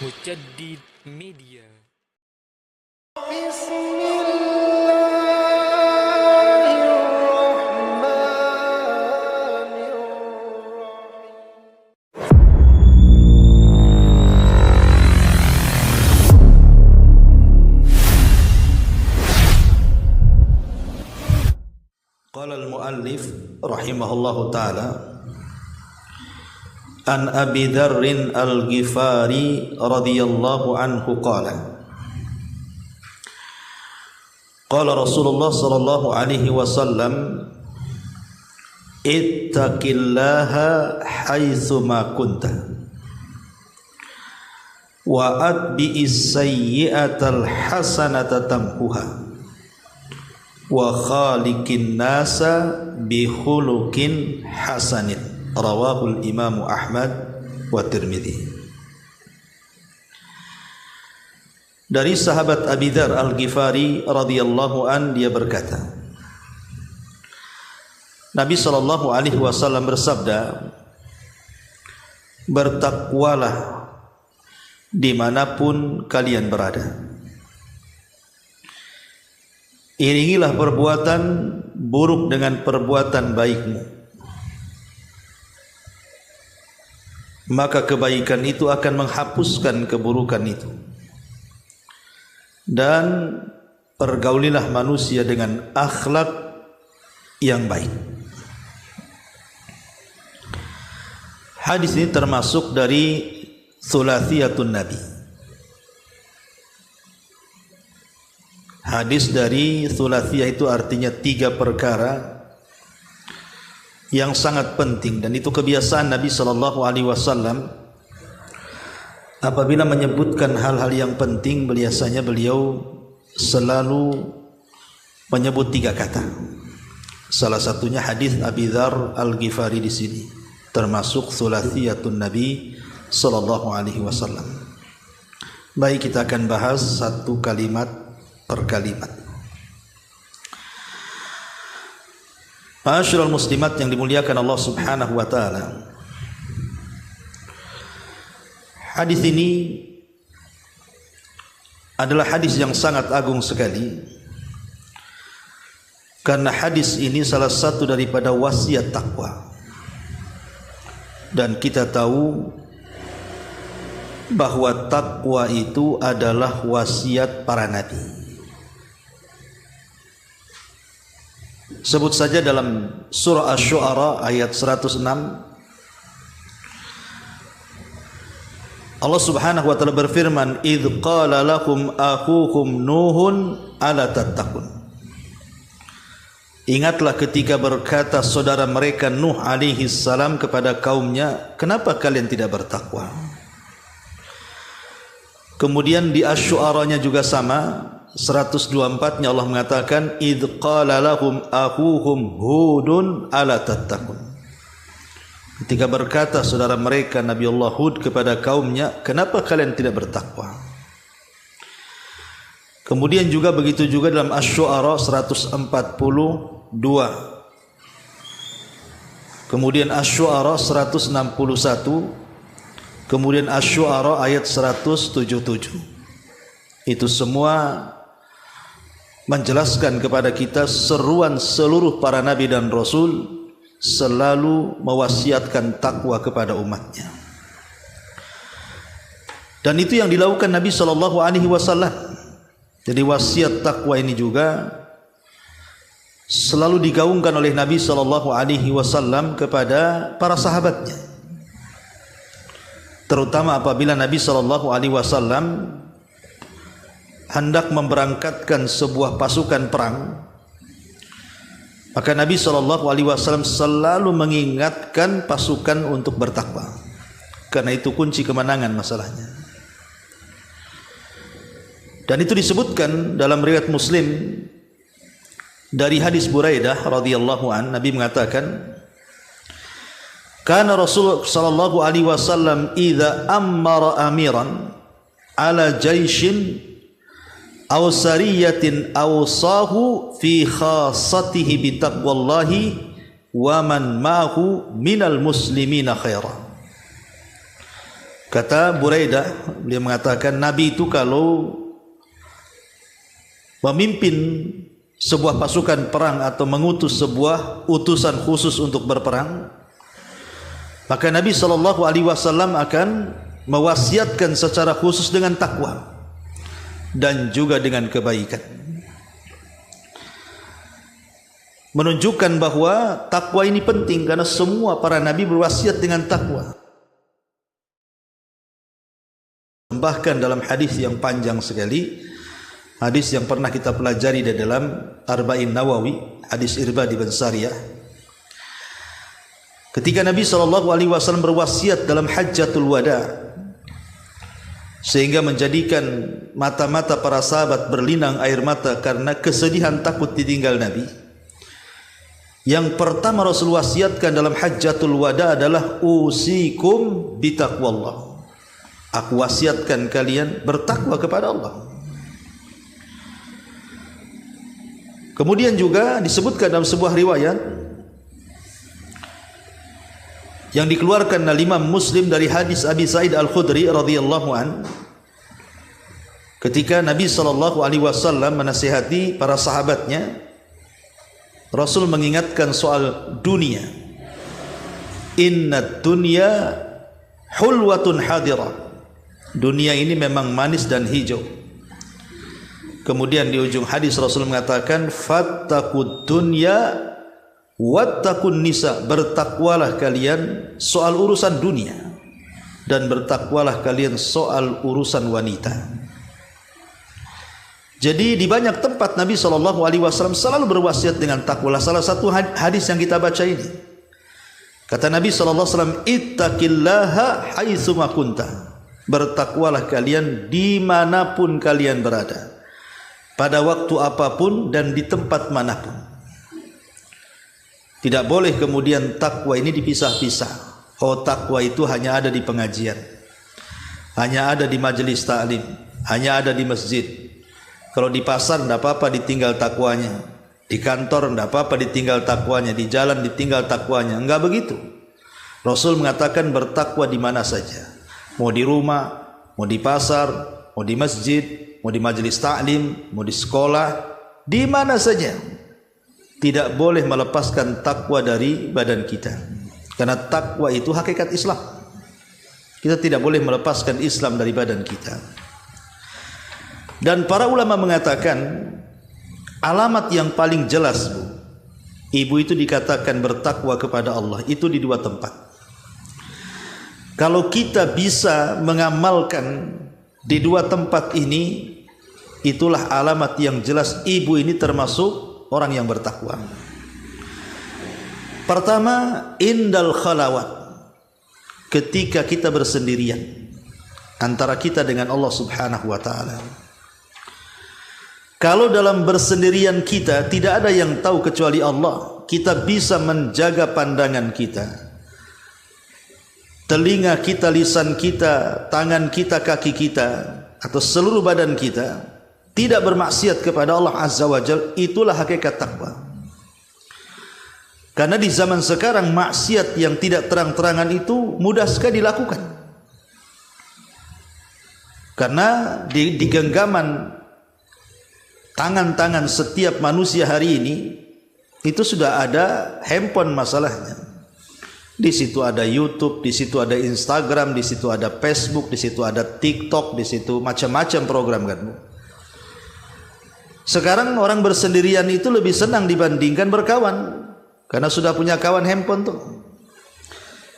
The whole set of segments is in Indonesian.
Mujaddid Media. Qala al-muallif rahimahullahu ta'ala an Abi Dzarrin al-Ghifari radhiyallahu anhu qala qala Rasulullah sallallahu alaihi wasallam ittaqillaha haitsu ma kunta wa atbi'is sayyi'atal hasanata tamhuha wa khaliqin nasa bi khuluqin hasanin rawahul Imam Ahmad wa Tirmidzi. Dari sahabat Abi Dzar Al-Ghifari radhiyallahu an, dia berkata, Nabi sallallahu alaihi wasallam bersabda, bertakwalah dimanapun kalian berada. Iringilah perbuatan buruk dengan perbuatan baikmu, maka kebaikan itu akan menghapuskan keburukan itu. Dan pergaulilah manusia dengan akhlak yang baik. Hadis ini termasuk dari Thulathiyatun Nabi. Hadis dari Thulathiyah itu artinya 3 perkara yang sangat penting, dan itu kebiasaan Nabi sallallahu alaihi wasallam. Apabila menyebutkan hal-hal yang penting, biasanya beliau selalu menyebut 3 kata. Salah satunya hadis Abi Dzar Al-Ghifari di sini, termasuk Thulathiyatun Nabi sallallahu alaihi wasallam. Baik, kita akan bahas satu kalimat per kalimat. Ma'asyiral muslimat yang dimuliakan Allah Subhanahu wa taala. Hadis ini adalah hadis yang sangat agung sekali, karena hadis ini salah satu daripada wasiat takwa. Dan kita tahu bahwa takwa itu adalah wasiat para nabi. Sebut saja dalam surah Asy-Syu'ara ayat 106, Allah Subhanahu wa taala berfirman, "Idz qala lakum akhukum Nuhun ala tattaqun." Ingatlah ketika berkata saudara mereka Nuh alaihi salam kepada kaumnya, "Kenapa kalian tidak bertakwa?" Kemudian di Asy-Syu'ara-nya juga sama, 124-nya Allah mengatakan, "Idz qala lahum akhuhum Hudun ala tattaqun." Ketika berkata saudara mereka Nabi Allah Hud kepada kaumnya, "Kenapa kalian tidak bertakwa?" Kemudian juga begitu juga dalam Asy-Syu'ara 142. Kemudian Asy-Syu'ara 161. Kemudian Asy-Syu'ara ayat 177. Itu semua menjelaskan kepada kita seruan seluruh para nabi dan rasul selalu mewasiatkan takwa kepada umatnya. Dan itu yang dilakukan Nabi sallallahu alaihi wasallam. Jadi wasiat takwa ini juga selalu digaungkan oleh Nabi sallallahu alaihi wasallam kepada para sahabatnya. Terutama apabila Nabi sallallahu alaihi wasallam hendak memberangkatkan sebuah pasukan perang, maka Nabi SAW selalu mengingatkan pasukan untuk bertakwa, karena itu kunci kemenangan masalahnya. Dan itu disebutkan dalam riwayat Muslim dari hadis Buraidah radhiyallahu an, Nabi mengatakan, "Kana Rasul sallallahu alaihi wasallam idza ammara amiran ala jaishin aw sariyatin awsahu fi khassatihi bi taqwallahi wa man ma'ahu minal muslimina khairan." Kata Buraidah, beliau mengatakan Nabi itu kalau memimpin sebuah pasukan perang atau mengutus sebuah utusan khusus untuk berperang, maka Nabi SAW akan mewasiatkan secara khusus dengan takwa dan juga dengan kebaikan, menunjukkan bahwa takwa ini penting karena semua para nabi berwasiat dengan takwa. Bahkan dalam hadis yang panjang sekali, hadis yang pernah kita pelajari di dalam Arba'in Nawawi, hadis Irbad bin Sariyah, ketika Nabi SAW berwasiat dalam Hajjatul Wada sehingga menjadikan mata-mata para sahabat berlinang air mata karena kesedihan takut ditinggal Nabi, yang pertama Rasul wasiatkan dalam Hajjatul Wada adalah usikum bitaqwallah. Aku wasiatkan kalian bertakwa kepada Allah. Kemudian juga disebutkan dalam sebuah riwayat yang dikeluarkan oleh Imam Muslim dari hadis Abi Sa'id Al-Khudri radhiyallahu an, ketika Nabi SAW menasihati para sahabatnya, Rasul mengingatkan soal dunia. Inna dunya hulwatun hadirah. Dunia ini memang manis dan hijau. Kemudian di ujung hadis Rasul mengatakan fattaqud dunya wattaqun nisa, bertakwalah kalian soal urusan dunia dan bertakwalah kalian soal urusan wanita. Jadi di banyak tempat Nabi SAW selalu berwasiat dengan takwa. Salah satu hadis yang kita baca ini, kata Nabi SAW, ittaqillaha haitsuma kunta, bertakwalah kalian dimanapun kalian berada, pada waktu apapun dan di tempat manapun. Tidak boleh kemudian takwa ini dipisah-pisah. Oh, takwa itu hanya ada di pengajian, hanya ada di majelis ta'lim, hanya ada di masjid. Kalau di pasar tidak apa-apa ditinggal takwanya, di kantor tidak apa-apa ditinggal takwanya, di jalan ditinggal takwanya. Enggak begitu. Rasul mengatakan bertakwa di mana saja, mau di rumah, mau di pasar, mau di masjid, mau di majelis ta'lim, mau di sekolah, di mana saja. Tidak boleh melepaskan takwa dari badan kita, karena takwa itu hakikat Islam. Kita tidak boleh melepaskan Islam dari badan kita. Dan para ulama mengatakan alamat yang paling jelas, Bu, ibu itu dikatakan bertakwa kepada Allah itu di dua tempat. Kalau kita bisa mengamalkan di dua tempat ini, itulah alamat yang jelas ibu ini termasuk orang yang bertakwa. Pertama, indal khalawat, ketika kita bersendirian antara kita dengan Allah Subhanahu wa taala. Kalau dalam bersendirian kita tidak ada yang tahu kecuali Allah, kita bisa menjaga pandangan kita, telinga kita, lisan kita, tangan kita, kaki kita, atau seluruh badan kita tidak bermaksiat kepada Allah Azza wa Jalla. Itulah hakikat takwa. Karena di zaman sekarang maksiat yang tidak terang-terangan itu mudah sekali dilakukan. Karena di genggaman tangan-tangan setiap manusia hari ini itu sudah ada handphone masalahnya. Di situ ada YouTube, di situ ada Instagram, di situ ada Facebook, di situ ada TikTok, di situ macam-macam program kan. Sekarang orang bersendirian itu lebih senang dibandingkan berkawan, karena sudah punya kawan handphone tuh.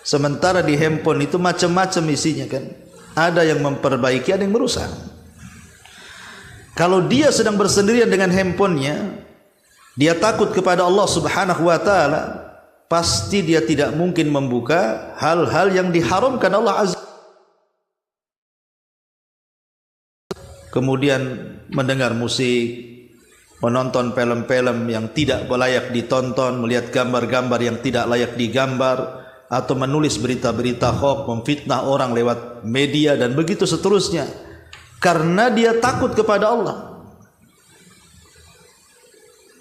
Sementara di handphone itu macam-macam isinya kan. Ada yang memperbaiki, ada yang merusak. Kalau dia sedang bersendirian dengan handphonenya, dia takut kepada Allah Subhanahu wa taala, pasti dia tidak mungkin membuka hal-hal yang diharamkan Allah Azza. Kemudian mendengar musik, menonton film-film yang tidak layak ditonton, melihat gambar-gambar yang tidak layak digambar, atau menulis berita-berita hoax, memfitnah orang lewat media dan begitu seterusnya. Karena dia takut kepada Allah.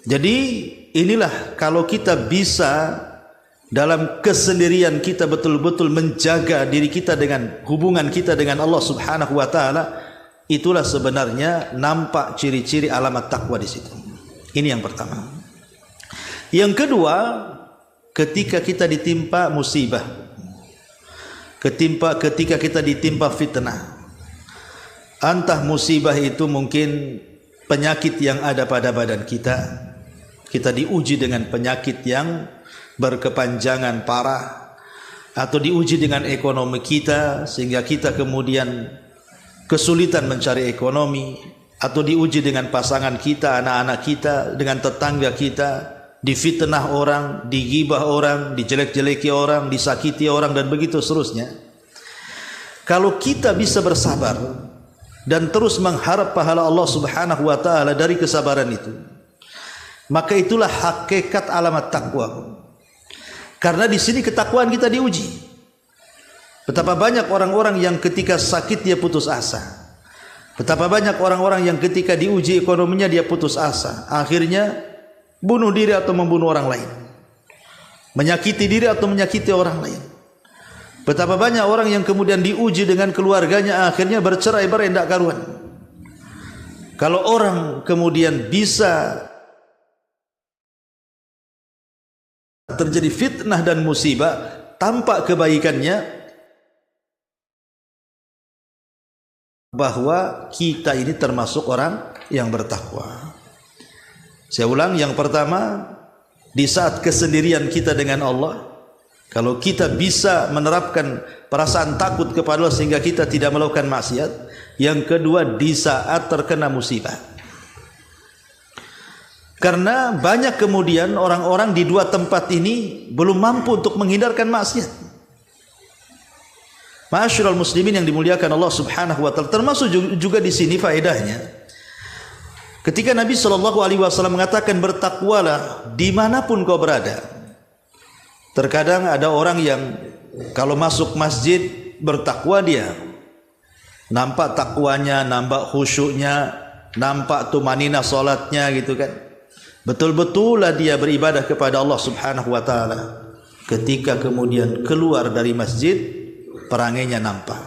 Jadi inilah kalau kita bisa dalam kesendirian kita betul-betul menjaga diri kita dengan hubungan kita dengan Allah Subhanahu wa taala, itulah sebenarnya nampak ciri-ciri alamat takwa di situ. Ini yang pertama. Yang kedua, ketika kita ditimpa musibah, ketika kita ditimpa fitnah, entah musibah itu mungkin penyakit yang ada pada badan kita diuji dengan penyakit yang berkepanjangan parah, atau diuji dengan ekonomi kita sehingga kita kemudian kesulitan mencari ekonomi, atau diuji dengan pasangan kita, anak-anak kita, dengan tetangga kita, difitnah orang, digibah orang, dijelek-jeleki orang, disakiti orang, dan begitu seterusnya. Kalau kita bisa bersabar dan terus mengharap pahala Allah Subhanahu wa taala dari kesabaran itu, maka itulah hakikat alamat takwa. Karena di sini ketakwaan kita diuji. Betapa banyak orang-orang yang ketika sakit dia putus asa. Betapa banyak orang-orang yang ketika diuji ekonominya dia putus asa. Akhirnya bunuh diri atau membunuh orang lain. Menyakiti diri atau menyakiti orang lain. Betapa banyak orang yang kemudian diuji dengan keluarganya, akhirnya bercerai-berai tidak karuan. Kalau orang kemudian bisa terjadi fitnah dan musibah, tampak kebaikannya bahwa kita ini termasuk orang yang bertakwa. Saya ulang, yang pertama, di saat kesendirian kita dengan Allah, kalau kita bisa menerapkan perasaan takut kepada Allah sehingga kita tidak melakukan maksiat. Yang kedua, di saat terkena musibah. Karena banyak kemudian orang-orang di dua tempat ini belum mampu untuk menghindarkan maksiat. Ma'asyiral muslimin yang dimuliakan Allah Subhanahu wa taala, termasuk juga di sini faedahnya. Ketika Nabi SAW mengatakan bertakwalah dimanapun kau berada. Terkadang ada orang yang kalau masuk masjid bertakwa dia, nampak takwanya, nampak khusyuknya, nampak tumanina salatnya gitu kan. Betul-betullah dia beribadah kepada Allah Subhanahu wa taala. Ketika kemudian keluar dari masjid, perangainya nampak.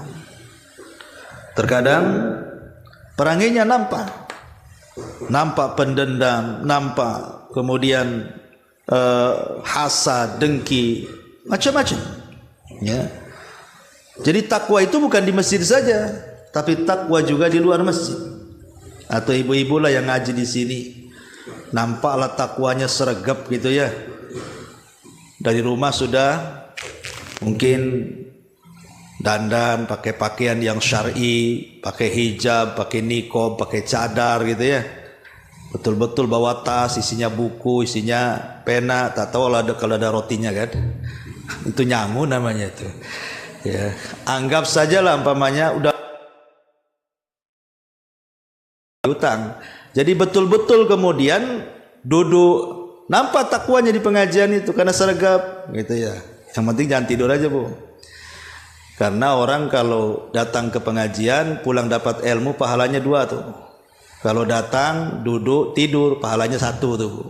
Terkadang perangainya nampak pendendam, nampak kemudian hasad, dengki, macam-macam. Ya. Jadi takwa itu bukan di masjid saja, tapi takwa juga di luar masjid. Atau ibu-ibu lah yang ngaji di sini, nampaklah takwanya sergap gitu ya. Dari rumah sudah mungkin dandan, pakai pakaian yang syar'i, pakai hijab, pakai niqab, pakai cadar gitu ya. Betul-betul bawa tas, isinya buku, isinya pena, tak tahu lah kalau ada rotinya kan. Itu nyangu namanya itu. Ya, anggap sajalah umpamanya udah utang. Jadi betul-betul kemudian duduk, nampak takwanya di pengajian itu karena sergap gitu ya. Yang penting jangan tidur aja, Bu. Karena orang kalau datang ke pengajian pulang dapat ilmu pahalanya 2 tuh. Kalau datang duduk tidur pahalanya 1 tuh.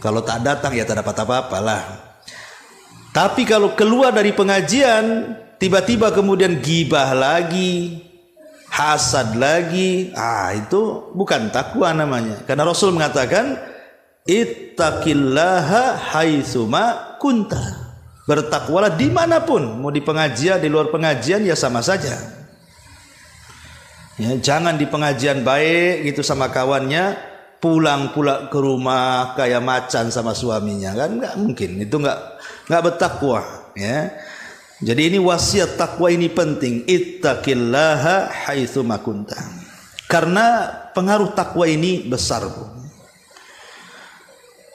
Kalau tak datang ya tak dapat apa-apalah. Tapi kalau keluar dari pengajian tiba-tiba kemudian gibah lagi, hasad lagi, itu bukan takwa namanya. Karena Rasul mengatakan ittaqillaha haitsuma kunta. Bertakwalah dimanapun, mau di pengajian, di luar pengajian ya sama saja. Ya, jangan di pengajian baik gitu sama kawannya, pulang pula ke rumah kayak macan sama suaminya, kan nggak mungkin. Itu nggak bertakwa. Ya. Jadi ini wasiat takwa ini penting. Ittaqillaha haitsuma kunta. Karena pengaruh takwa ini besar, Bu.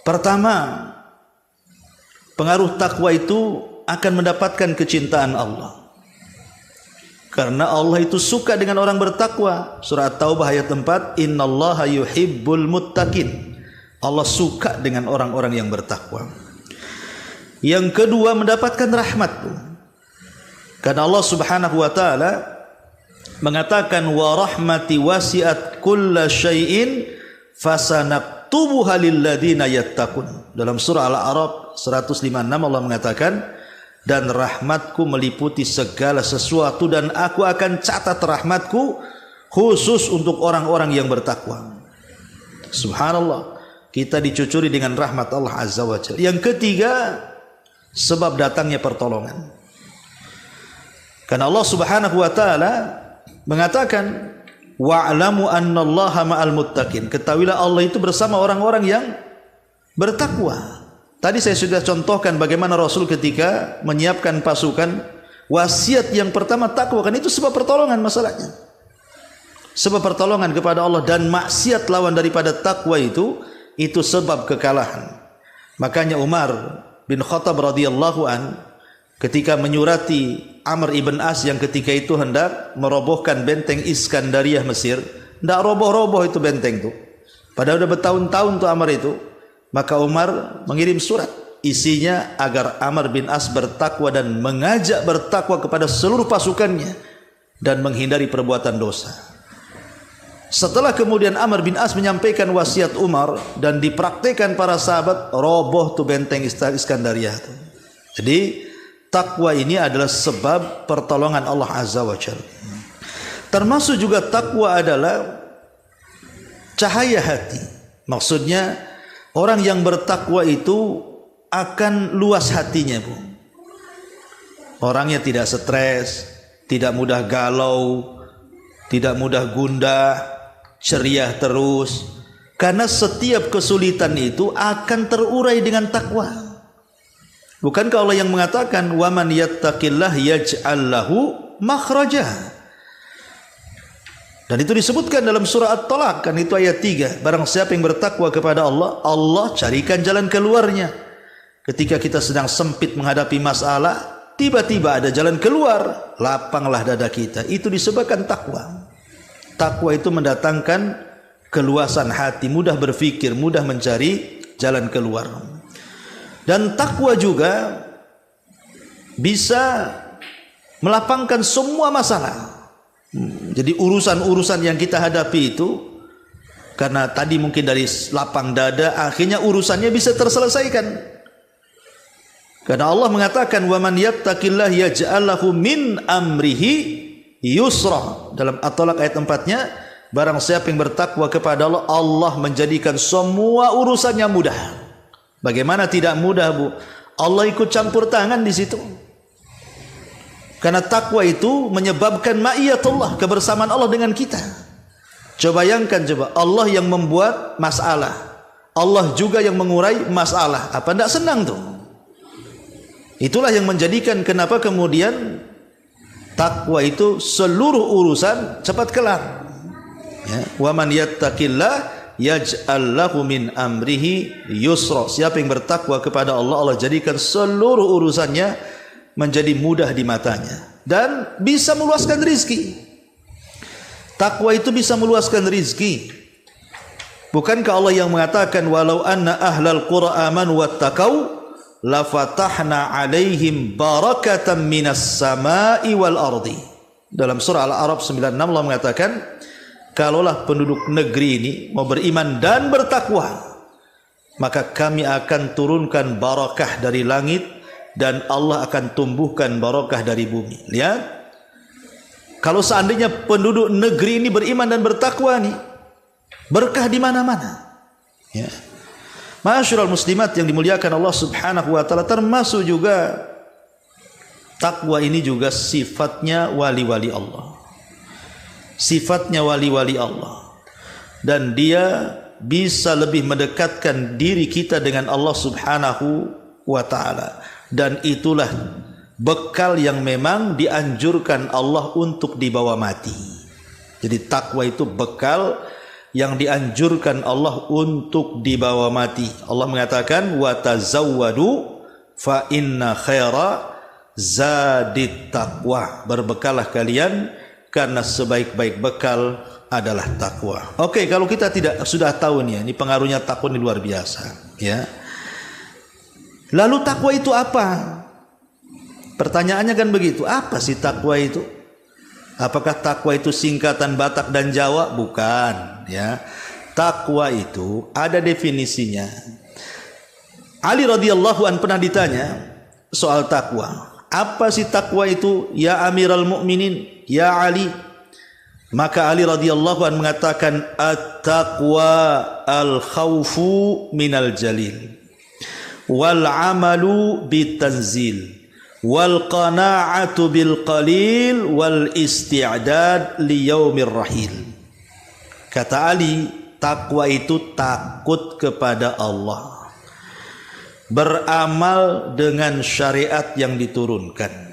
Pertama, pengaruh takwa itu akan mendapatkan kecintaan Allah. Karena Allah itu suka dengan orang bertakwa. Surah At-Taubah ayat 4, innallaha yuhibbul muttaqin. Allah suka dengan orang-orang yang bertakwa. Yang kedua, mendapatkan rahmat. Karena Allah Subhanahu wa taala mengatakan wa rahmati wasi'at kulla syai'in fasanaktubuha lil ladzina yattaqun. Dalam surah Al-A'raf 156 Allah mengatakan, dan rahmatku meliputi segala sesuatu dan aku akan catat rahmatku khusus untuk orang-orang yang bertakwa. Subhanallah, kita dicucuri dengan rahmat Allah Azza wa Jalla. Yang ketiga, sebab datangnya pertolongan. Karena Allah Subhanahu wa taala mengatakan, wa'lamu annallaha ma'al muttaqin. Ketahuilah Allah itu bersama orang-orang yang bertakwa. Tadi saya sudah contohkan bagaimana Rasul ketika menyiapkan pasukan, wasiat yang pertama takwa, kan itu sebab pertolongan masalahnya. Sebab pertolongan kepada Allah, dan maksiat lawan daripada takwa itu sebab kekalahan. Makanya Umar bin Khattab radhiyallahu an ketika menyurati Amr ibn As yang ketika itu hendak merobohkan benteng Iskandariyah Mesir, tidak roboh-roboh itu benteng itu. Padahal sudah bertahun-tahun tuh Amr itu. Maka Umar mengirim surat, isinya agar Amr bin As bertakwa dan mengajak bertakwa kepada seluruh pasukannya dan menghindari perbuatan dosa. Setelah kemudian Amr bin As menyampaikan wasiat Umar dan dipraktikkan para sahabat, roboh tuh benteng Iskandariyah itu. Jadi takwa ini adalah sebab pertolongan Allah Azza wa Jalla. Termasuk juga takwa adalah cahaya hati. Maksudnya orang yang bertakwa itu akan luas hatinya, Bu. Orangnya tidak stres, tidak mudah galau, tidak mudah gundah, ceria terus. Karena setiap kesulitan itu akan terurai dengan takwa. Bukankah Allah yang mengatakan, "Wa man yattaqillah yaj'al lahu makhraja." Dan itu disebutkan dalam surah At-Talaq, kan itu ayat 3. Barang siapa yang bertakwa kepada Allah, Allah carikan jalan keluarnya. Ketika kita sedang sempit menghadapi masalah, tiba-tiba ada jalan keluar, lapanglah dada kita. Itu disebabkan takwa. Takwa itu mendatangkan keluasan hati, mudah berpikir, mudah mencari jalan keluar. Dan takwa juga bisa melapangkan semua masalah. Jadi urusan-urusan yang kita hadapi itu, karena tadi mungkin dari lapang dada, akhirnya urusannya bisa terselesaikan. Karena Allah mengatakan, "Wa man yattaqillah yaj'al lahu min amrihi yusra." Dalam At-Talaq ayat 4-nya, barang siapa yang bertakwa kepada Allah, Allah menjadikan semua urusannya mudah. Bagaimana tidak mudah, Bu? Allah ikut campur tangan di situ. Karena takwa itu menyebabkan ma'iyatullah, kebersamaan Allah dengan kita. Coba bayangkan, Allah yang membuat masalah, Allah juga yang mengurai masalah. Apa tidak senang tuh? Itulah yang menjadikan kenapa kemudian takwa itu seluruh urusan cepat kelar. Ya. Wa man yattaqillah yaj'al lahu min amrihi yusra. Siapa yang bertakwa kepada Allah, Allah jadikan seluruh urusannya menjadi mudah di matanya dan bisa meluaskan rizki. Takwa itu bisa meluaskan rizki. Bukankah Allah yang mengatakan, walau anna ahlal qura amanu wattaqau la fatahna alaihim barakatan minas samai wal ardi. Dalam surah Al-A'raf 96 Allah mengatakan, kalaulah penduduk negeri ini mau beriman dan bertakwa, maka kami akan turunkan barakah dari langit dan Allah akan tumbuhkan barakah dari bumi. Lihat, kalau seandainya penduduk negeri ini beriman dan bertakwa nih, berkah di mana-mana. Ya. Ma'asyiral muslimat yang dimuliakan Allah Subhanahu wa taala, termasuk juga takwa ini juga sifatnya wali-wali Allah. Sifatnya wali-wali Allah. Dan dia bisa lebih mendekatkan diri kita dengan Allah Subhanahu wa taala. Dan itulah bekal yang memang dianjurkan Allah untuk dibawa mati. Jadi takwa itu bekal yang dianjurkan Allah untuk dibawa mati. Allah mengatakan, wa tazawwadu fa inna khaira zadit taqwa. Berbekallah kalian karena sebaik-baik bekal adalah takwa. Oke, kalau kita sudah tahu nih, ini pengaruhnya takwa ini luar biasa, ya. Lalu takwa itu apa? Pertanyaannya kan begitu. Apa sih takwa itu? Apakah takwa itu singkatan Batak dan Jawa? Bukan, ya. Takwa itu ada definisinya. Ali radhiyallahu an pernah ditanya soal takwa. Apa sih takwa itu ya Amirul Mukminin, ya Ali? Maka Ali radhiyallahu an mengatakan at-taqwa al-khawfu minal jalil wal amalu bitanzil wal qana'atu bil qalil wal isti'dad li yaumir rahil. Kata Ali, takwa itu takut kepada Allah, beramal dengan syariat yang diturunkan,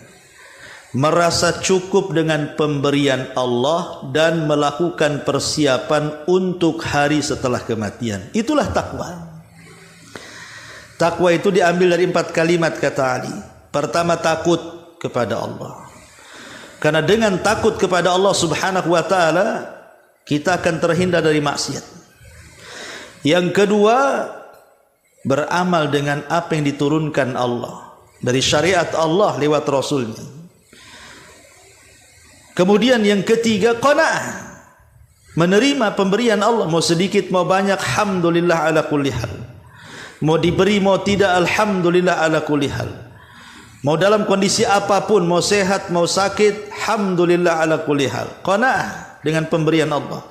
merasa cukup dengan pemberian Allah dan melakukan persiapan untuk hari setelah kematian. Itulah takwa. Takwa itu diambil dari 4 kalimat kata Ali. Pertama, takut kepada Allah. Karena dengan takut kepada Allah Subhanahu wa taala kita akan terhindar dari maksiat. Yang kedua, beramal dengan apa yang diturunkan Allah dari syariat Allah lewat Rasulnya. Kemudian yang ketiga, qanaah, menerima pemberian Allah, mau sedikit mau banyak, alhamdulillah ala kulli hal. Mau diberi mau tidak, alhamdulillah ala kulli hal. Mau dalam kondisi apapun, mau sehat mau sakit, alhamdulillah ala kulli hal. Qanaah dengan pemberian Allah.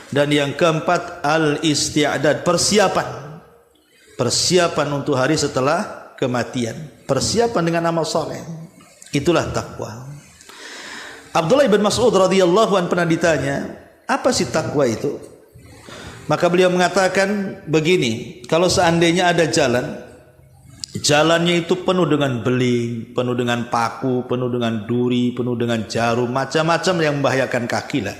Dan yang keempat, al-isti'dad, persiapan untuk hari setelah kematian, persiapan dengan amal saleh. Itulah takwa. Abdullah bin Mas'ud radhiyallahu an pernah ditanya, apa sih takwa itu? Maka beliau mengatakan begini, kalau seandainya ada jalannya itu penuh dengan beling, penuh dengan paku, penuh dengan duri, penuh dengan jarum, macam-macam yang membahayakan kaki lah.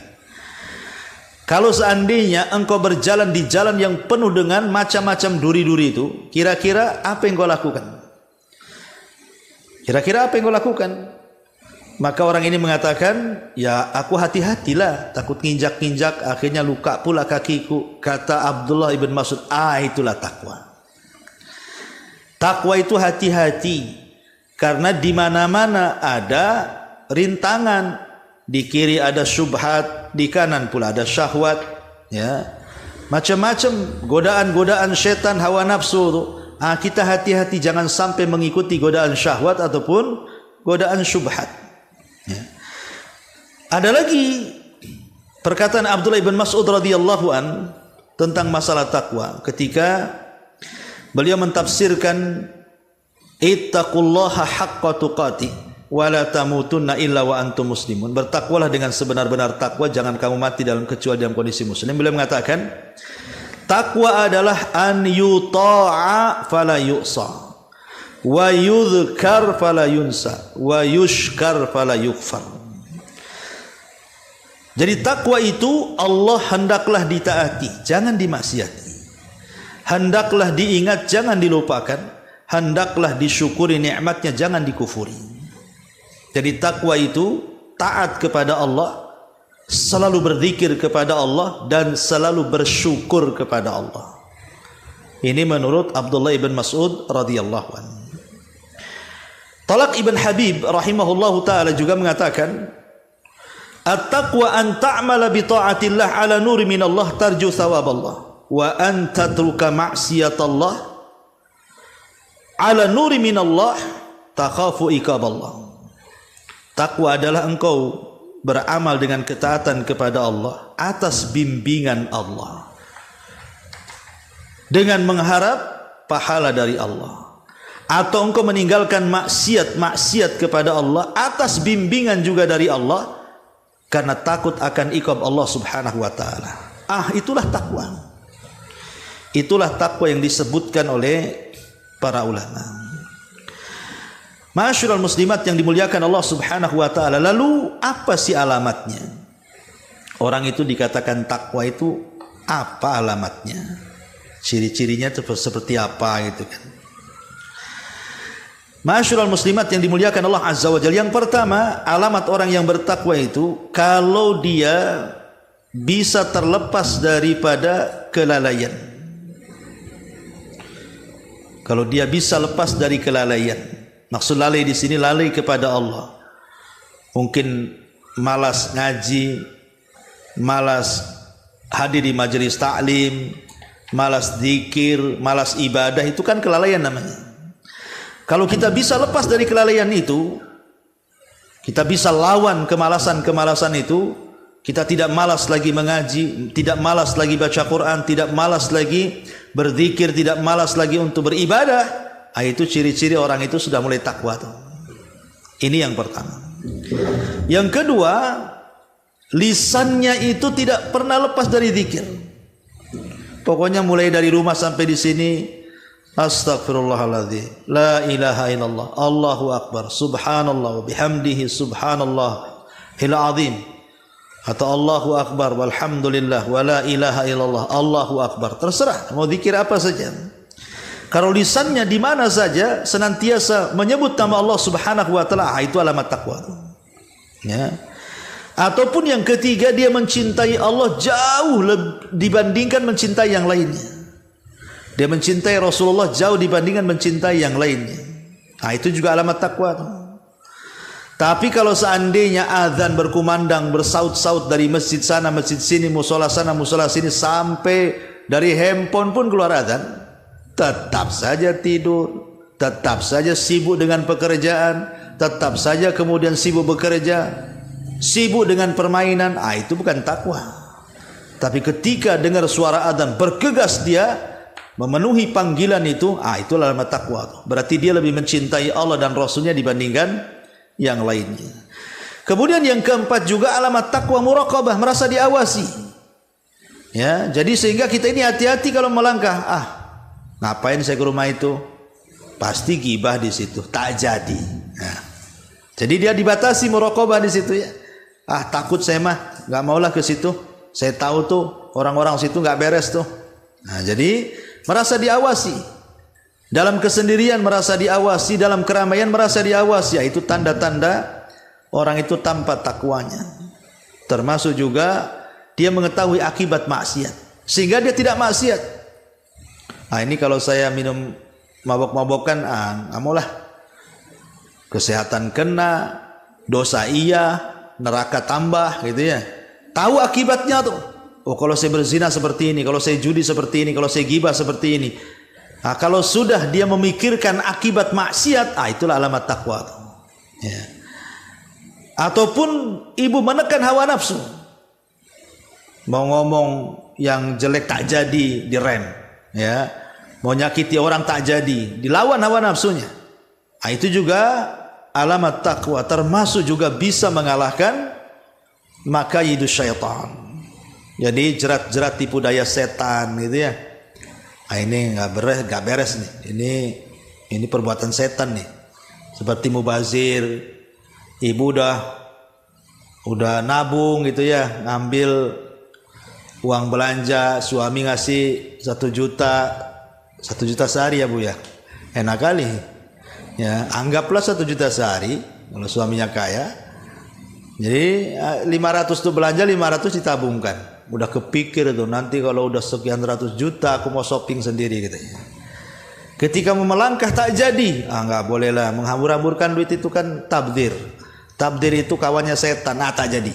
Kalau seandainya engkau berjalan di jalan yang penuh dengan macam-macam duri-duri itu, kira-kira apa yang kau lakukan? Kira-kira apa yang kau lakukan? Maka orang ini mengatakan, ya aku hati-hatilah, takut nginjak-nginjak, akhirnya luka pula kakiku. Kata Abdullah ibn Mas'ud, itulah takwa. Takwa itu hati-hati, karena di mana-mana ada rintangan. Di kiri ada syubhat, di kanan pula ada syahwat, ya. Macam-macam godaan-godaan setan, hawa nafsu itu. Kita hati-hati jangan sampai mengikuti godaan syahwat ataupun godaan syubhat. Ya. Ada lagi perkataan Abdullah bin Mas'ud radhiyallahu an tentang masalah takwa ketika beliau mentafsirkan ittaqullaha haqqa tuqatih wala tamutunna illa wa antum muslimun. Bertakwalah dengan sebenar-benar takwa, jangan kamu mati kecuali dalam kondisi muslim. Beliau mengatakan, takwa adalah an yuta'a fala yu'sa wa yudhkar fala yunsa wa yushkar fala yukfar. Jadi takwa itu Allah hendaklah ditaati, jangan dimaksiati. Hendaklah diingat, jangan dilupakan. Hendaklah disyukuri nikmatnya, jangan dikufuri. Jadi takwa itu taat kepada Allah, selalu berzikir kepada Allah, dan selalu bersyukur kepada Allah. Ini menurut Abdullah ibn Mas'ud radhiyallahu anhu. Talaq ibn Habib rahimahullahu ta'ala juga mengatakan, at-taqwa an ta'mala bi ta'atillah ala nuri minallah tarju thawaballah wa an tatruka ma'siyatallah ala nuri minallah takhafu iqaballah. Takwa adalah engkau beramal dengan ketaatan kepada Allah atas bimbingan Allah, dengan mengharap pahala dari Allah. Atau engkau meninggalkan maksiat kepada Allah atas bimbingan juga dari Allah, karena takut akan iqab Allah subhanahu wa ta'ala. Itulah takwa. Itulah takwa yang disebutkan oleh para ulama. Ma'asyiral muslimat yang dimuliakan Allah subhanahu wa ta'ala. Lalu apa sih alamatnya? Orang itu dikatakan takwa itu apa alamatnya? Ciri-cirinya seperti apa gitu kan? Ma'asyiral muslimat yang dimuliakan Allah azza wa jalla. Yang pertama, alamat orang yang bertakwa itu kalau dia bisa terlepas daripada kelalaian. Kalau dia bisa lepas dari kelalaian. Maksud lalai di sini lalai kepada Allah. Mungkin malas ngaji, malas hadir di majelis taklim, malas zikir, malas ibadah, itu kan kelalaian namanya. Kalau kita bisa lepas dari kelalaian itu, kita bisa lawan kemalasan-kemalasan itu, kita tidak malas lagi mengaji, tidak malas lagi baca Quran, tidak malas lagi berzikir, tidak malas lagi untuk beribadah, itu ciri-ciri orang itu sudah mulai takwa tuh. Ini yang pertama. Yang kedua, lisannya itu tidak pernah lepas dari zikir. Pokoknya mulai dari rumah sampai di sini, astagfirullahaladzim, la ilaha illallah, Allahu akbar, subhanallah, bihamdihi subhanallahil azim, atau Allahu akbar, walhamdulillah, wa la ilaha illallah, Allahu akbar. Terserah mau zikir apa saja. Kalau lisannya di mana saja senantiasa menyebut nama Allah Subhanahu wa taala, itu alamat takwa. Ya. Ataupun yang ketiga, dia mencintai Allah jauh dibandingkan mencintai yang lainnya. Dia mencintai Rasulullah jauh dibandingkan mencintai yang lainnya. Itu juga alamat takwa. Tapi kalau seandainya azan berkumandang, bersaut-saut dari masjid sana, masjid sini, musola sana, musola sini, sampai dari handphone pun keluar azan, tetap saja tidur, tetap saja sibuk dengan pekerjaan, tetap saja kemudian sibuk bekerja, sibuk dengan permainan, itu bukan takwa. Tapi ketika dengar suara adzan, bergegas dia memenuhi panggilan itu alamat takwa. Berarti dia lebih mencintai Allah dan Rasulnya dibandingkan yang lainnya. Kemudian yang keempat juga alamat takwa muraqabah, merasa diawasi. Ya, jadi sehingga kita ini hati-hati kalau melangkah. Ngapain saya ke rumah itu? Pasti gibah di situ, tak jadi. Nah, jadi dia dibatasi muraqabah di situ ya. Takut saya mah, nggak maulah ke situ. Saya tahu tuh orang-orang situ nggak beres tuh. Nah, jadi merasa diawasi. Dalam kesendirian merasa diawasi, dalam keramaian merasa diawasi. Itu tanda-tanda orang itu tanpa takwanya. Termasuk juga dia mengetahui akibat maksiat, sehingga dia tidak maksiat. Ini kalau saya minum mabok-mabokan, nggak maulah. Kesehatan kena, dosa iya, neraka tambah, gitu ya. Tahu akibatnya tuh. Kalau saya berzina seperti ini, kalau saya judi seperti ini, kalau saya gibah seperti ini. Kalau sudah dia memikirkan akibat maksiat, itulah alamat takwa tuh. Ya. Ataupun ibu menekan hawa nafsu, mau ngomong yang jelek tak jadi, direm, ya. Mau nyakiti orang tak jadi, dilawan hawa nafsunya. Itu juga alamat takwa, termasuk juga bisa mengalahkan makayidus syaitan. Jadi jerat-jerat tipu daya setan gitu ya. Ini nggak beres nih. Ini perbuatan setan nih. Seperti mubazir, ibu udah nabung gitu ya, ngambil uang belanja, suami ngasih 1 juta sehari ya Bu ya. Enak kali. Ya, anggaplah 1 juta sehari kalau suaminya kaya. Jadi 500 tuh belanja, 500 ditabungkan. Udah kepikir tuh, nanti kalau udah sekian ratus juta aku mau shopping sendiri gitu. Ketika mau melangkah tak jadi, nggak boleh lah, menghambur-hamburkan duit itu kan tabdir. Tabdir itu kawannya setan, tak jadi.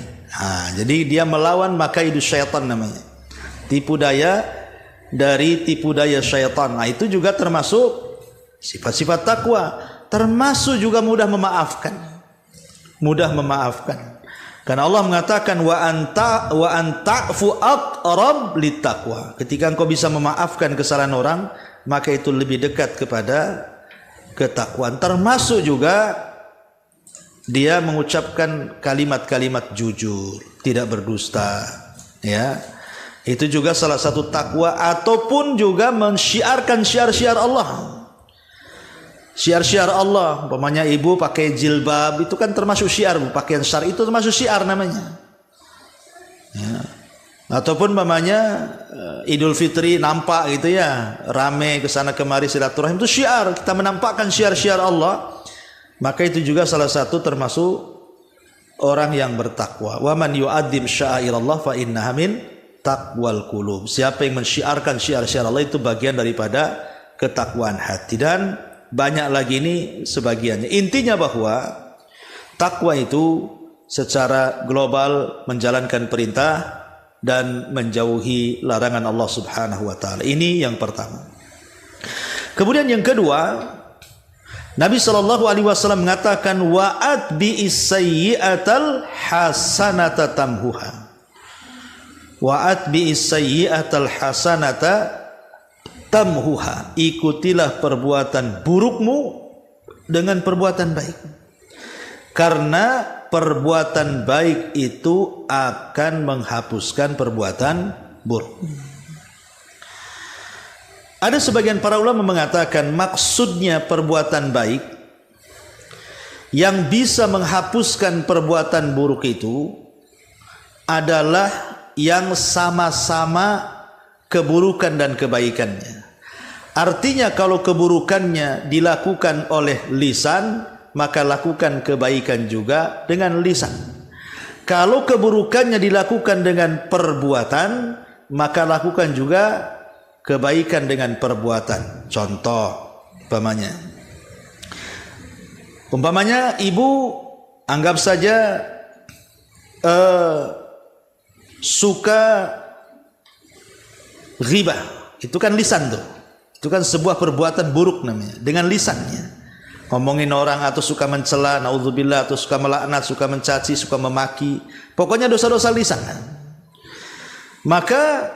Jadi dia melawan makaidu syaitan namanya. Tipu daya dari tipu daya syaitan. Itu juga termasuk sifat-sifat takwa, termasuk juga mudah memaafkan. Mudah memaafkan. Karena Allah mengatakan wa anta'fu aqrab littaqwa. Ketika engkau bisa memaafkan kesalahan orang, maka itu lebih dekat kepada ketakwaan. Termasuk juga dia mengucapkan kalimat-kalimat jujur, tidak berdusta, ya. Itu juga salah satu takwa, ataupun juga mensyiarkan syiar-syiar Allah. Syiar-syiar Allah, umpamanya ibu pakai jilbab, itu kan termasuk syiar, pakaian syar itu termasuk syiar namanya. Ya. Ataupun umpamanya Idul Fitri nampak gitu ya, rame kesana kemari silaturahim, itu syiar, kita menampakkan syiar-syiar Allah. Maka itu juga salah satu termasuk orang yang bertakwa. Wa man yu'adzim sya'airallah fa innaha min taqwal qulub. Siapa yang mensyiarkan syiar-syiar Allah itu bagian daripada ketakwaan hati. Dan banyak lagi ini sebagiannya. Intinya bahwa takwa itu secara global menjalankan perintah, dan menjauhi larangan Allah Subhanahu wa taala. Ini yang pertama. Kemudian yang kedua, Nabi sallallahu alaihi wasallam mengatakan wa'at bi'is sayyi'atal hasanata tamhuha. Wa'at bi'is sayyi'atal hasanata tamhuha. Ikutilah perbuatan burukmu dengan perbuatan baik. Karena perbuatan baik itu akan menghapuskan perbuatan buruk. Ada sebagian para ulama mengatakan maksudnya perbuatan baik yang bisa menghapuskan perbuatan buruk itu adalah yang sama-sama keburukan dan kebaikannya. Artinya kalau keburukannya dilakukan oleh lisan, maka lakukan kebaikan juga dengan lisan. Kalau keburukannya dilakukan dengan perbuatan, maka lakukan juga kebaikan dengan perbuatan. Contoh, umpamanya ibu anggap saja suka ghibah, itu kan lisan tuh. Itu kan sebuah perbuatan buruk namanya, dengan lisannya. Ngomongin orang atau suka mencela, naudzubillah, atau suka melaknat, suka mencaci, suka memaki. Pokoknya dosa-dosa lisan. Maka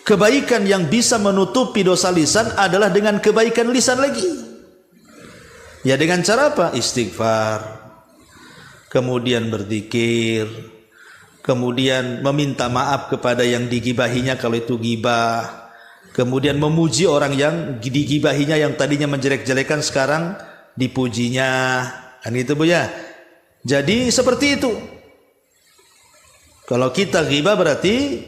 kebaikan yang bisa menutupi dosa lisan adalah dengan kebaikan lisan lagi. Ya dengan cara apa? Istighfar, kemudian berzikir, kemudian meminta maaf kepada yang digibahinya kalau itu gibah, kemudian memuji orang yang digibahinya yang tadinya menjelek-jelekan sekarang dipujinya. Kan gitu Bu ya. Jadi seperti itu. Kalau kita ghibah berarti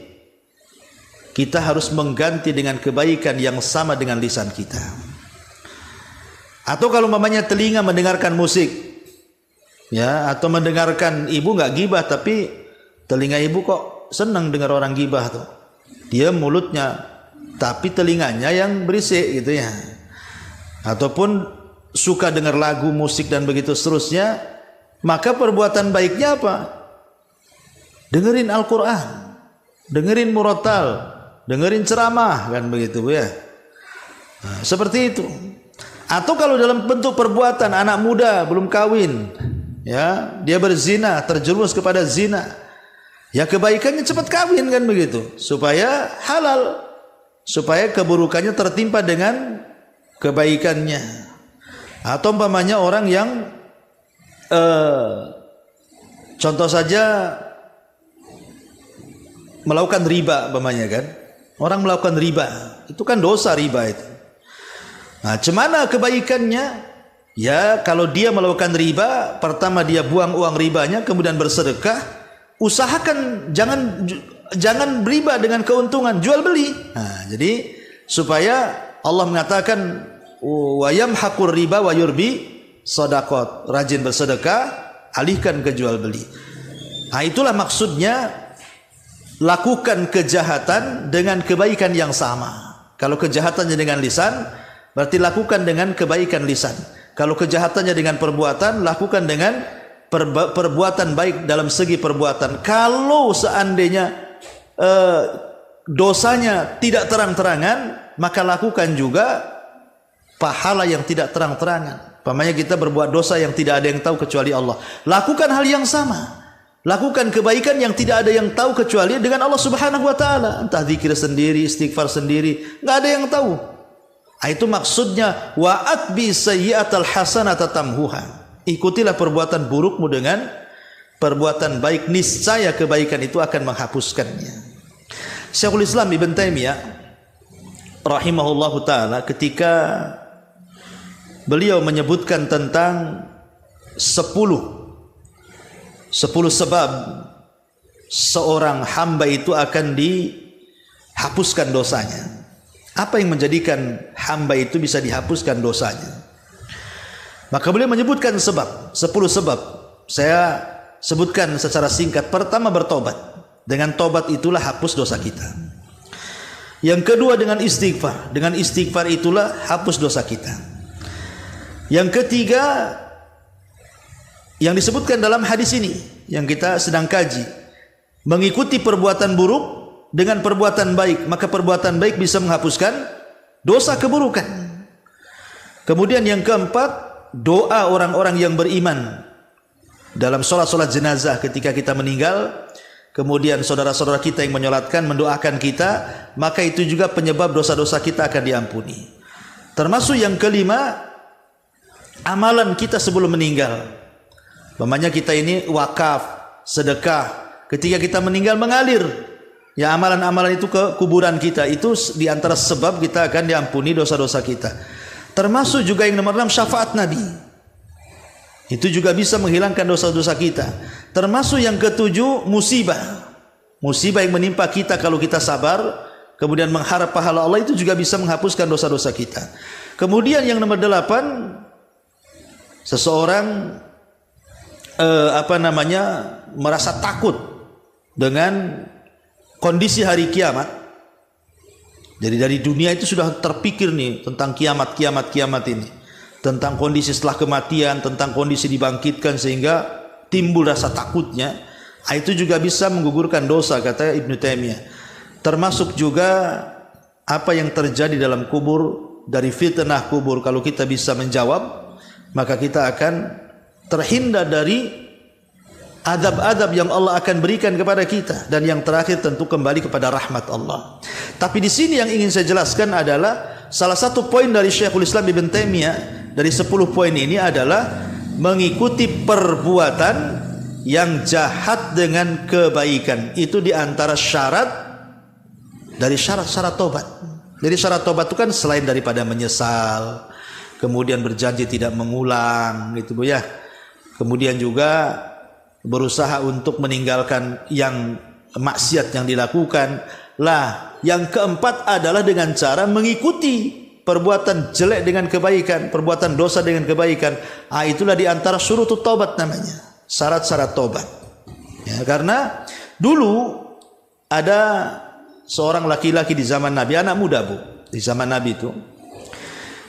kita harus mengganti dengan kebaikan yang sama dengan lisan kita. Atau kalau mamanya telinga mendengarkan musik, ya, atau mendengarkan ibu nggak ghibah tapi telinga ibu kok senang dengar orang ghibah tuh. Dia mulutnya tapi telinganya yang berisik gitu ya. Ataupun suka dengar lagu, musik dan begitu seterusnya, maka perbuatan baiknya apa? Dengerin Al-Quran, dengerin murattal, dengerin ceramah, kan begitu Bu ya. Nah, seperti itu. Atau kalau dalam bentuk perbuatan anak muda belum kawin, ya, dia berzina, terjerumus kepada zina, ya kebaikannya cepat kawin kan begitu, supaya halal, supaya keburukannya tertimpa dengan kebaikannya. Atau umpamanya orang yang contoh saja melakukan riba umpamanya kan. Orang melakukan riba, itu kan dosa riba itu. Nah, cemana kebaikannya? Ya, kalau dia melakukan riba, pertama dia buang uang ribanya, kemudian bersedekah. Usahakan jangan riba dengan keuntungan, jual beli. Nah, jadi supaya Allah mengatakan wa yamhaqur riba wa yurbi shadaqat. Rajin bersedekah, alihkan ke jual beli. Nah, itulah maksudnya lakukan kejahatan dengan kebaikan yang sama. Kalau kejahatannya dengan lisan, berarti lakukan dengan kebaikan lisan. Kalau kejahatannya dengan perbuatan, lakukan dengan perbuatan baik dalam segi perbuatan. Kalau seandainya dosanya tidak terang-terangan, maka lakukan juga pahala yang tidak terang-terangan. Pamannya kita berbuat dosa yang tidak ada yang tahu kecuali Allah. Lakukan hal yang sama. Lakukan kebaikan yang tidak ada yang tahu kecuali dengan Allah Subhanahu wa taala. Entah zikir sendiri, istighfar sendiri, enggak ada yang tahu. Itu maksudnya wa'at bi sayyi'atal hasanata tamhuha. Ikutilah perbuatan burukmu dengan perbuatan baik, niscaya kebaikan itu akan menghapuskannya. Syekhul Islam Ibn Taimiyah rahimahullahu taala ketika beliau menyebutkan tentang 10 sebab seorang hamba itu akan dihapuskan dosanya. Apa yang menjadikan hamba itu bisa dihapuskan dosanya? Maka beliau menyebutkan 10 sebab. Saya sebutkan secara singkat. Pertama, bertobat. Dengan tobat itulah hapus dosa kita. Yang kedua, dengan istighfar. Dengan istighfar itulah hapus dosa kita. Yang ketiga, yang disebutkan dalam hadis ini yang kita sedang kaji, mengikuti perbuatan buruk dengan perbuatan baik, maka perbuatan baik bisa menghapuskan dosa keburukan. Kemudian yang keempat, doa orang-orang yang beriman dalam sholat-sholat jenazah ketika kita meninggal, kemudian saudara-saudara kita yang menyolatkan mendoakan kita, maka itu juga penyebab dosa-dosa kita akan diampuni. Termasuk yang kelima, amalan kita sebelum meninggal. Umpamanya kita ini wakaf, sedekah, ketika kita meninggal mengalir, ya amalan-amalan itu ke kuburan kita, itu diantara sebab kita akan diampuni dosa-dosa kita. Termasuk juga yang nomor 6, syafaat Nabi. Itu juga bisa menghilangkan dosa-dosa kita. Termasuk yang ketujuh, musibah. Musibah yang menimpa kita kalau kita sabar, kemudian mengharap pahala Allah, itu juga bisa menghapuskan dosa-dosa kita. Kemudian yang nomor 8, seseorang merasa takut dengan kondisi hari kiamat. Jadi dari dunia itu sudah terpikir nih tentang kiamat ini, tentang kondisi setelah kematian, tentang kondisi dibangkitkan, sehingga timbul rasa takutnya. Itu juga bisa menggugurkan dosa, kata Ibnu Taimiyah. Termasuk juga apa yang terjadi dalam kubur, dari fitnah kubur. Kalau kita bisa menjawab, maka kita akan terhindar dari adab-adab yang Allah akan berikan kepada kita. Dan yang terakhir tentu kembali kepada rahmat Allah. Tapi di sini yang ingin saya jelaskan adalah salah satu poin dari Syekhul Islam Ibnu Taimiyah dari 10 poin ini adalah mengikuti perbuatan yang jahat dengan kebaikan. Itu di antara syarat dari syarat-syarat tobat. Jadi syarat tobat itu kan selain daripada menyesal, kemudian berjanji tidak mengulang, gitu Bu ya. Kemudian juga berusaha untuk meninggalkan yang maksiat yang dilakukan. Lah, yang keempat adalah dengan cara mengikuti perbuatan jelek dengan kebaikan, perbuatan dosa dengan kebaikan. Itulah di antara syurutut taubat namanya, syarat-syarat taubat. Ya, karena dulu ada seorang laki-laki di zaman Nabi, anak muda Bu, di zaman Nabi itu,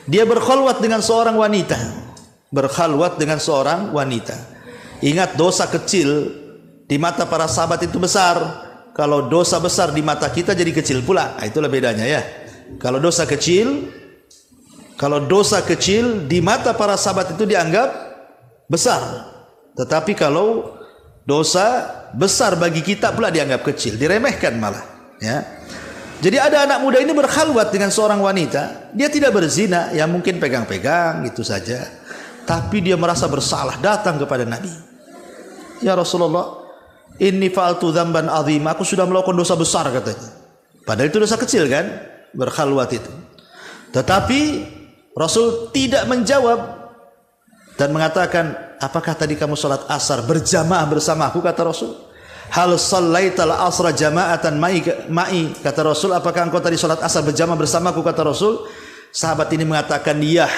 dia berkhalwat dengan seorang wanita. Berkhalwat dengan seorang wanita. Ingat, dosa kecil di mata para sahabat itu besar. Kalau dosa besar di mata kita jadi kecil pula. Itulah bedanya ya. Kalau dosa kecil di mata para sahabat itu dianggap besar. Tetapi kalau dosa besar bagi kita pula dianggap kecil, diremehkan malah. Ya. Jadi ada anak muda ini berkhalwat dengan seorang wanita. Dia tidak berzina, ya mungkin pegang-pegang gitu saja. Tapi dia merasa bersalah, datang kepada Nabi. Ya Rasulullah, inni fa'altu dzamban azim, aku sudah melakukan dosa besar, katanya. Padahal itu dosa kecil kan, berkhalwat itu. Tetapi Rasul tidak menjawab dan mengatakan, apakah tadi kamu salat asar berjamaah bersamaku, kata Rasul. Hal shallaital asra jama'atan ma'i, kata Rasul, apakah engkau tadi salat asar berjamaah bersamaku, kata Rasul. Sahabat ini mengatakan, iya.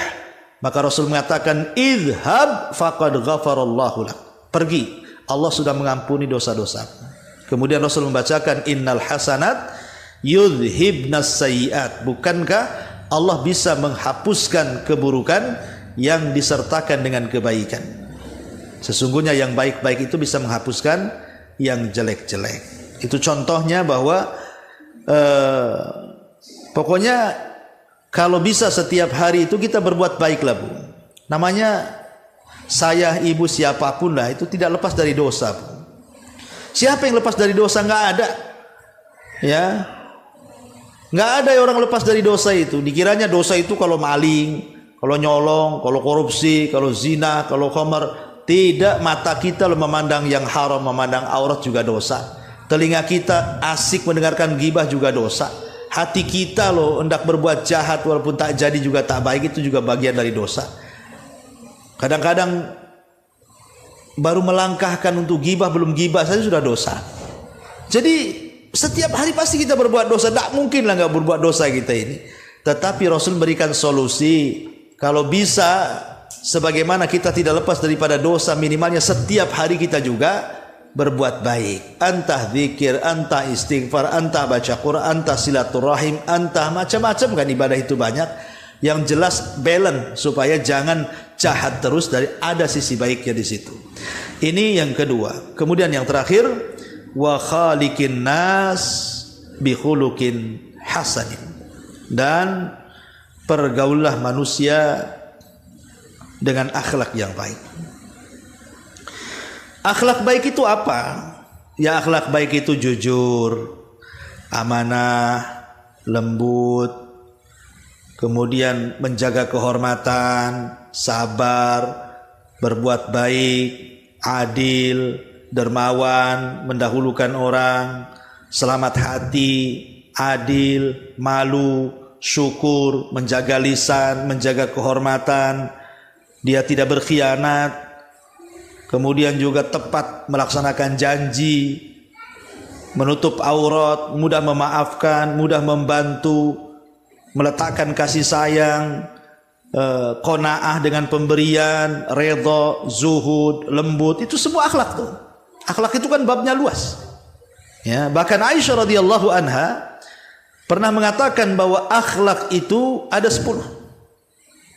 Maka Rasul mengatakan, idhab faqad ghafarallahu lak, pergi, Allah sudah mengampuni dosa-dosa. Kemudian Rasul membacakan, innal hasanat yudhibnas sayyiat, bukankah Allah bisa menghapuskan keburukan yang disertakan dengan kebaikan. Sesungguhnya yang baik-baik itu bisa menghapuskan yang jelek-jelek. Itu contohnya bahwa pokoknya kalau bisa setiap hari itu kita berbuat baiklah Bu. Namanya saya, ibu, siapapun lah, itu tidak lepas dari dosa Bu. Siapa yang lepas dari dosa? Nggak ada. Ya, nggak ada orang lepas dari dosa itu. Dikiranya dosa itu kalau maling, kalau nyolong, kalau korupsi, kalau zina, kalau khamar. Tidak, mata kita lo memandang yang haram, memandang aurat juga dosa. Telinga kita asik mendengarkan gibah juga dosa. Hati kita loh hendak berbuat jahat walaupun tak jadi juga tak baik, itu juga bagian dari dosa. Kadang-kadang baru melangkahkan untuk gibah, belum gibah saja sudah dosa. Jadi setiap hari pasti kita berbuat dosa. Tak mungkin lah nggak berbuat dosa kita ini. Tetapi Rasul berikan solusi. Kalau bisa, sebagaimana kita tidak lepas daripada dosa, minimalnya setiap hari kita juga berbuat baik. Antah zikir, antah istighfar, antah baca Quran, antah silaturahim, antah macam-macam kan ibadah itu banyak. Yang jelas balance supaya jangan jahat terus, dari ada sisi baiknya di situ. Ini yang kedua. Kemudian yang terakhir, wa khaliqin nas bi khuluqin hasanin. Dan pergaulah manusia dengan akhlak yang baik. Akhlak baik itu apa? Ya, akhlak baik itu jujur, amanah, lembut, kemudian menjaga kehormatan, sabar, berbuat baik, adil, dermawan, mendahulukan orang, selamat hati, adil, malu, syukur, menjaga lisan, menjaga kehormatan, dia tidak berkhianat, kemudian juga tepat melaksanakan janji, menutup aurat, mudah memaafkan, mudah membantu, meletakkan kasih sayang, qanaah dengan pemberian, redha, zuhud, lembut, itu semua akhlak tuh. Akhlak itu kan babnya luas. Ya, bahkan Aisyah radhiyallahu anha pernah mengatakan bahwa akhlak itu ada 10.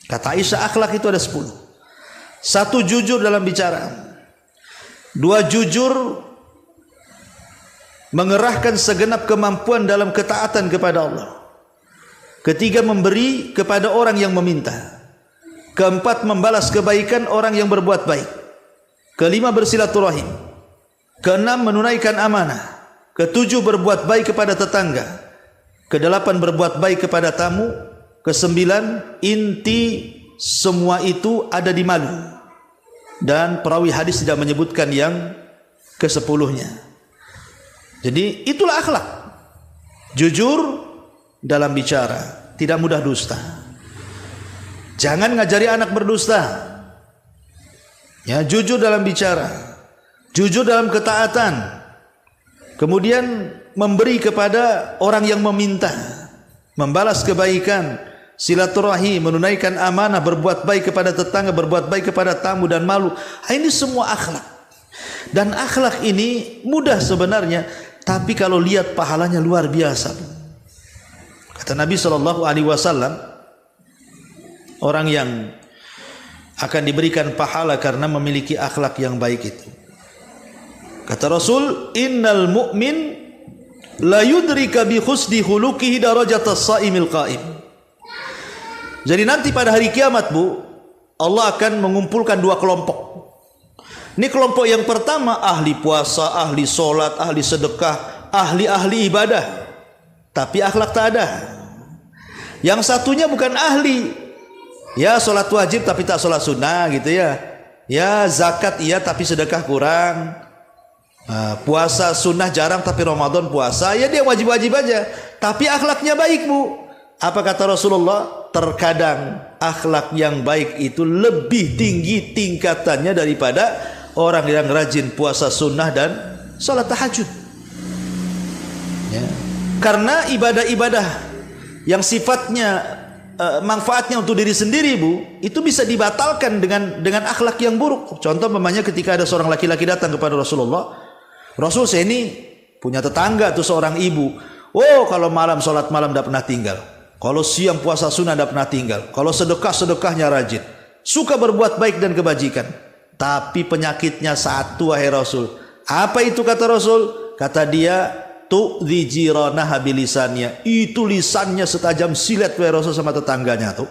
Kata Aisyah, akhlak itu ada 10. 1, jujur dalam bicara. 2, jujur mengerahkan segenap kemampuan dalam ketaatan kepada Allah. 3, memberi kepada orang yang meminta. 4, membalas kebaikan orang yang berbuat baik. 5, bersilaturahim. 6, menunaikan amanah. 7, berbuat baik kepada tetangga. 8, berbuat baik kepada tamu. 9, inti semua itu ada di malu. Dan perawi hadis tidak menyebutkan yang ke-10-nya. Jadi itulah akhlak. Jujur dalam bicara, tidak mudah dusta. Jangan ngajari anak berdusta. Ya, jujur dalam bicara, jujur dalam ketaatan. Kemudian memberi kepada orang yang meminta, membalas kebaikan, silaturahim, menunaikan amanah, berbuat baik kepada tetangga, berbuat baik kepada tamu, dan malu. Ini semua akhlak. Dan akhlak ini mudah sebenarnya, tapi kalau lihat pahalanya luar biasa. Kata Nabi SAW, orang yang akan diberikan pahala karena memiliki akhlak yang baik itu. Kata Rasul, innal mu'min la yudrika bi husni khuluqihi darajatas shaimil qaim. Jadi nanti pada hari kiamat, Bu, Allah akan mengumpulkan 2 kelompok. Ini kelompok yang pertama, ahli puasa, ahli solat, ahli sedekah, ahli ibadah, tapi akhlak tak ada. Yang satunya bukan ahli, ya solat wajib tapi tak solat sunnah gitu ya. Ya zakat iya tapi sedekah kurang. Puasa sunnah jarang tapi Ramadan puasa, ya dia wajib-wajib aja, tapi akhlaknya baik, Bu. Apa kata Rasulullah? Terkadang akhlak yang baik itu lebih tinggi tingkatannya daripada orang yang rajin puasa sunnah dan salat tahajud. Ya. Karena ibadah-ibadah yang sifatnya manfaatnya untuk diri sendiri, Bu, itu bisa dibatalkan dengan akhlak yang buruk. Contoh memangnya ketika ada seorang laki-laki datang kepada Rasulullah, Rasul, saya ini punya tetangga tuh seorang ibu. Oh, kalau malam sholat malam tidak pernah tinggal. Kalau siang puasa sunnah tidak pernah tinggal. Kalau sedekahnya rajin. Suka berbuat baik dan kebajikan. Tapi penyakitnya satu, wahai Rasul. Apa itu kata Rasul? Kata dia, tu'dhi jiranaha bilisannya. Itu lisannya setajam silet, wahai Rasul, sama tetangganya tuh.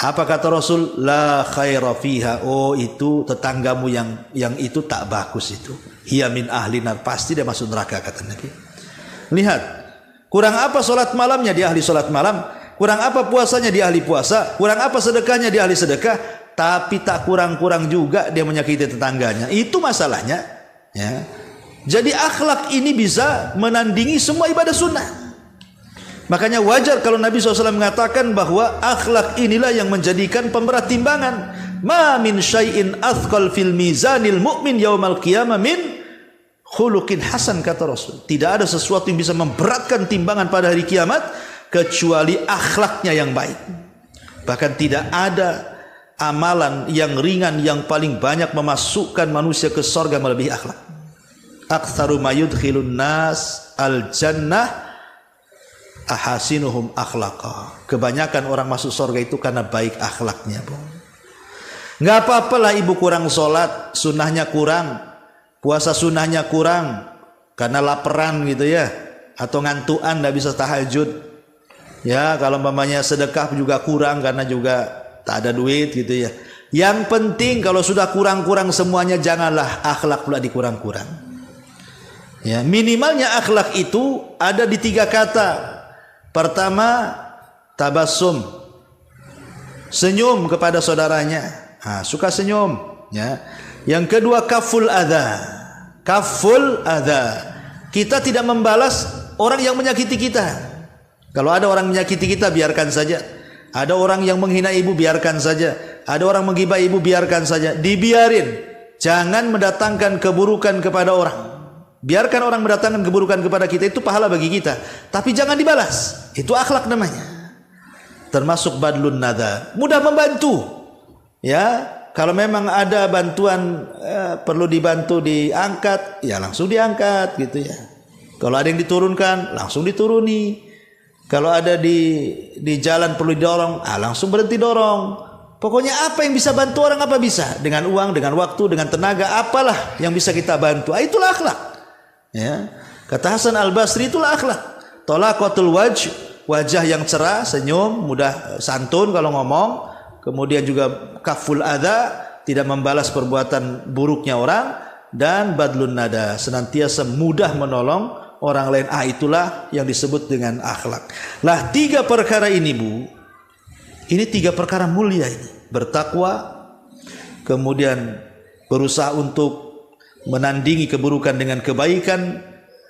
Apa kata Rasul? La khaira fiha. Oh, itu tetanggamu yang itu tak bagus itu. Hiya min ahli nar, pasti dia masuk neraka, kata Nabi. Lihat, kurang apa solat malamnya, dia ahli solat malam. Kurang apa puasanya, dia ahli puasa. Kurang apa sedekahnya, dia ahli sedekah. Tapi tak kurang-kurang juga dia menyakiti tetangganya. Itu masalahnya. Ya. Jadi akhlak ini bisa menandingi semua ibadah sunnah. Makanya wajar kalau Nabi SAW mengatakan bahwa akhlak inilah yang menjadikan pemberat timbangan. Ma min syai'in athqal fil mizanil mu'min yaumal qiyamah min khuluqin hasan, kata Rasul. Tidak ada sesuatu yang bisa memberatkan timbangan pada hari kiamat kecuali akhlaknya yang baik. Bahkan tidak ada amalan yang ringan yang paling banyak memasukkan manusia ke surga melebihi akhlak. Aktsaru ma yudkhilun nas al jannah ahasinuhum akhlaqa. Kebanyakan orang masuk surga itu karena baik akhlaknya, Bu. Enggak apa-apalah ibu kurang sholat, sunnahnya kurang, puasa sunnahnya kurang, karena laparan gitu ya, atau ngantuan tidak bisa tahajud. Ya, kalau umpamanya sedekah juga kurang karena juga tak ada duit gitu ya. Yang penting kalau sudah kurang-kurang semuanya, janganlah akhlak pula dikurang-kurang. Ya, minimalnya akhlak itu ada di 3 kata. Pertama, tabassum, senyum kepada saudaranya. Suka senyum. Ya. Yang kedua, kaful adha. Kaful adha. Kita tidak membalas orang yang menyakiti kita. Kalau ada orang menyakiti kita, biarkan saja. Ada orang yang menghina ibu, biarkan saja. Ada orang menggibah ibu, biarkan saja. Dibiarin. Jangan mendatangkan keburukan kepada orang. Biarkan orang mendatangkan keburukan kepada kita, itu pahala bagi kita. Tapi jangan dibalas. Itu akhlak namanya. Termasuk badlun nada. Mudah membantu. Ya, kalau memang ada bantuan perlu dibantu diangkat, ya langsung diangkat gitu ya. Kalau ada yang diturunkan, langsung dituruni. Kalau ada di jalan perlu didorong, langsung berhenti dorong. Pokoknya apa yang bisa bantu orang, apa bisa. Dengan uang, dengan waktu, dengan tenaga, apalah yang bisa kita bantu. Itulah akhlak. Ya. Kata Hasan Al-Basri, itulah akhlak. Talaqatul wajah yang cerah, senyum, mudah santun kalau ngomong. Kemudian juga kaful adha, tidak membalas perbuatan buruknya orang. Dan badlun nada, senantiasa mudah menolong orang lain. Itulah yang disebut dengan akhlak. Lah 3 perkara ini Bu, ini 3 perkara mulia ini. Bertakwa, kemudian berusaha untuk menandingi keburukan dengan kebaikan,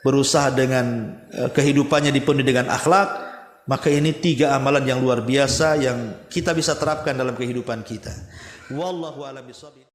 berusaha dengan kehidupannya dipenuhi dengan akhlak. Maka ini 3 amalan yang luar biasa yang kita bisa terapkan dalam kehidupan kita. Wallahu a'lam bishawab.